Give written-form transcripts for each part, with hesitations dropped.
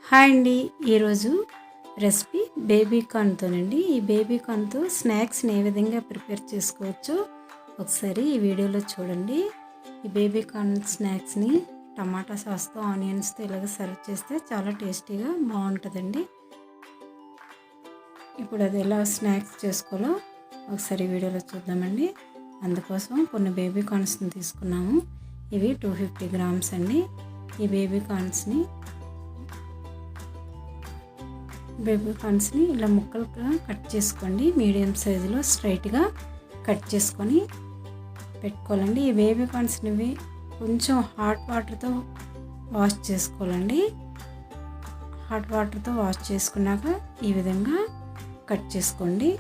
Hi అండి. ఈరోజు recipe baby కార్న్తోనండి. ఈ బేబీ కార్న్తో స్నాక్స్ని ఏ విధంగా ప్రిపేర్ చేసుకోవచ్చో ఒకసారి ఈ వీడియోలో చూడండి. ఈ బేబీ కార్న్ స్నాక్స్ని టమాటా సాస్తో ఆనియన్స్తో ఇలాగ సర్వ్ చేస్తే చాలా టేస్టీగా బాగుంటుందండి. ఇప్పుడు అది ఎలా స్నాక్స్ చేసుకోవాలో ఒకసారి వీడియోలో చూద్దామండి. అందుకోసం కొన్ని బేబీ కార్న్స్ని తీసుకున్నాము. ఇవి 250 గ్రామ్స్ అండి. ఈ బేబీ కార్న్స్ని ఇలా ముక్కలుగా కట్ చేసుకోండి. మీడియం సైజులో స్ట్రైట్గా కట్ చేసుకొని పెట్టుకోవాలండి. ఈ బేబీ కార్న్స్ని కొంచెం హాట్ వాటర్తో వాష్ చేసుకోవాలండి. హాట్ వాటర్తో వాష్ చేసుకున్నాక ఈ విధంగా కట్ చేసుకోండి.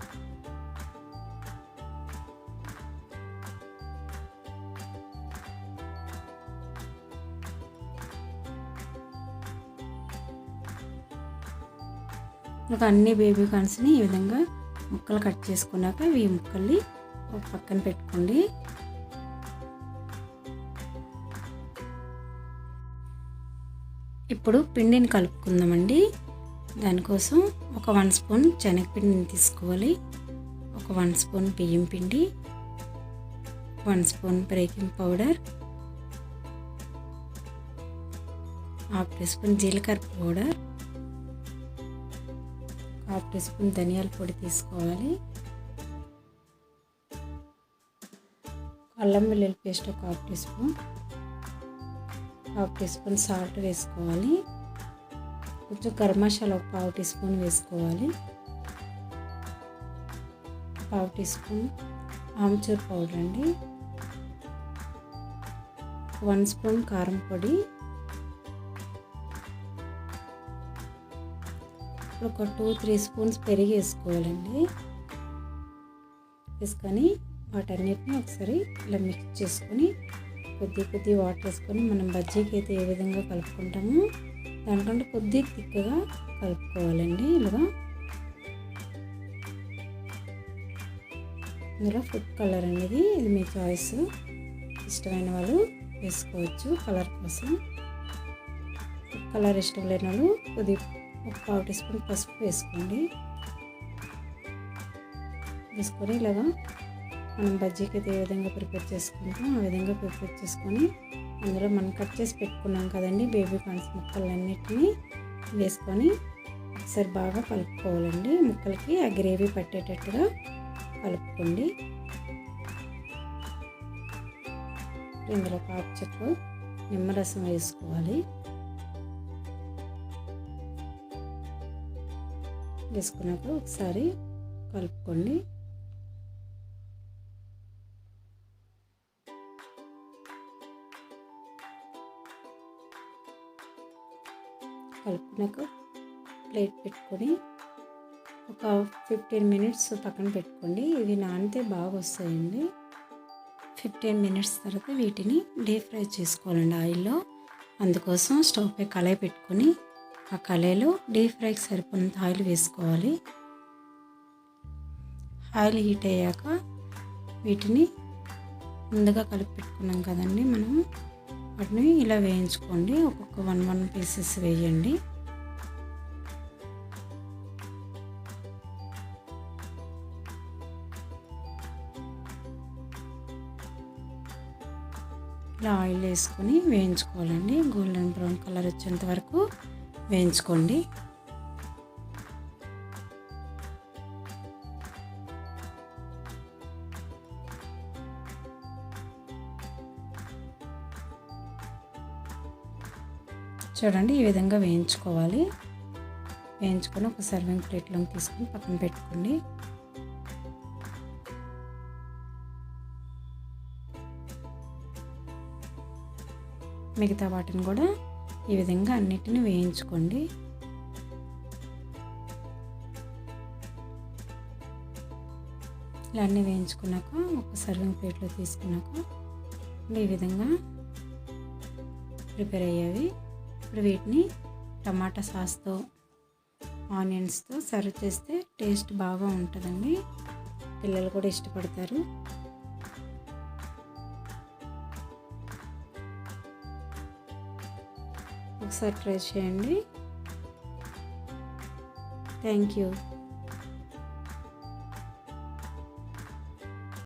అన్ని బేబీ కార్న్స్ని ఈ విధంగా ముక్కలు కట్ చేసుకున్నాక ఈ ముక్కల్ని ఒక పక్కన పెట్టుకోండి. ఇప్పుడు పిండిని కలుపుకుందామండి. దానికోసం ఒక 1 స్పూన్ శనగపిండిని తీసుకోవాలి. ఒక 1 స్పూన్ బియ్యం పిండి, 1 spoon baking powder, 1/2 teaspoon జీలకర్ర పౌడర్, 1/2 టీ స్పూన్ ధనియాల పొడి తీసుకోవాలి. అల్లం వెల్లుల్లి పేస్ట్ ఒక 1/2 teaspoon, 1/2 teaspoon salt వేసుకోవాలి. కొంచెం గరం మసాలా ఒక 1/2 టీ స్పూన్ వేసుకోవాలి. 1/2 టీ స్పూన్ ఆమ్చూర్ పౌడర్ అండి, 1 స్పూన్ కారం పొడి, ఒక 2-3 స్పూన్స్ పెరుగు వేసుకోవాలండి. వేసుకొని వాటన్నిటిని ఒకసారి ఇలా మిక్స్ చేసుకొని కొద్ది వాటర్ వేసుకొని మనం బజ్జీకి అయితే ఏ విధంగా కలుపుకుంటామో దానికంటే కొద్ది థిక్గా కలుపుకోవాలండి. ఇలాగా ఇందులో ఫుడ్ కలర్ అనేది ఇది మీ చాయిస్, ఇష్టమైన వాళ్ళు వేసుకోవచ్చు కలర్ కోసం. ఫుడ్ కలర్ ఇష్టం లేని వాళ్ళు ఒక 1/2 టీ స్పూన్ పసుపు వేసుకోండి. వేసుకొని ఇలాగా మనం బజ్జీకి అయితే ఏ విధంగా ప్రిపేర్ చేసుకుంటాం ఆ విధంగా ప్రిపేర్ చేసుకొని అందులో మనం కట్ చేసి పెట్టుకున్నాం కదండి బేబీ కార్న్స్ ముక్కలన్నిటిని వేసుకొని ఒకసారి బాగా కలుపుకోవాలండి. ముక్కలకి ఆ గ్రేవీ పట్టేటట్టుగా కలుపుకోండి. ఇందులో 1/2 చెక్క నిమ్మరసం వేసుకోవాలి. వేసుకున్నాక ఒకసారి కలుపుకోండి. కలుపుకున్నాక ప్లేట్ పెట్టుకొని ఒక 15 మినిట్స్ పక్కన పెట్టుకోండి. ఇవి నానితే బాగా వస్తాయండి. 15 మినిట్స్ తర్వాత వీటిని డీప్ ఫ్రై చేసుకోవాలండి ఆయిల్లో. అందుకోసం స్టవ్ పై కళాయి పెట్టుకొని ఆ కళాయిలో డీప్ ఫ్రైకి సరిపోయినంత ఆయిల్ వేసుకోవాలి. ఆయిల్ హీట్ అయ్యాక వీటిని ముందుగా కలిపి పెట్టుకున్నాం కదండి మనం, వాటిని ఇలా వేయించుకోండి. ఒక్కొక్క 1 పీసెస్ వేయండి. ఇలా ఆయిల్ వేసుకొని వేయించుకోవాలండి. గోల్డెన్ బ్రౌన్ కలర్ వచ్చేంత వరకు వేయించుకోండి. చూడండి ఈ విధంగా వేయించుకోవాలి. వేయించుకొని ఒక సర్వింగ్ ప్లేట్లోకి తీసుకొని పక్కన పెట్టుకోండి. మిగతా వాటిని కూడా ఈ విధంగా అన్నిటిని వేయించుకోండి. ఇలా అన్నీ వేయించుకున్నాక ఒక సర్వింగ్ ప్లేట్లో తీసుకున్నాక ఈ విధంగా ప్రిపేర్ అయ్యేవి. ఇప్పుడు వీటిని టమాటా సాస్తో ఆనియన్స్తో సర్వ్ చేస్తే టేస్ట్ బాగా ఉంటుందండి. పిల్లలు కూడా ఇష్టపడతారు. ఒకసారి ట్రై చేయండి. Thank you.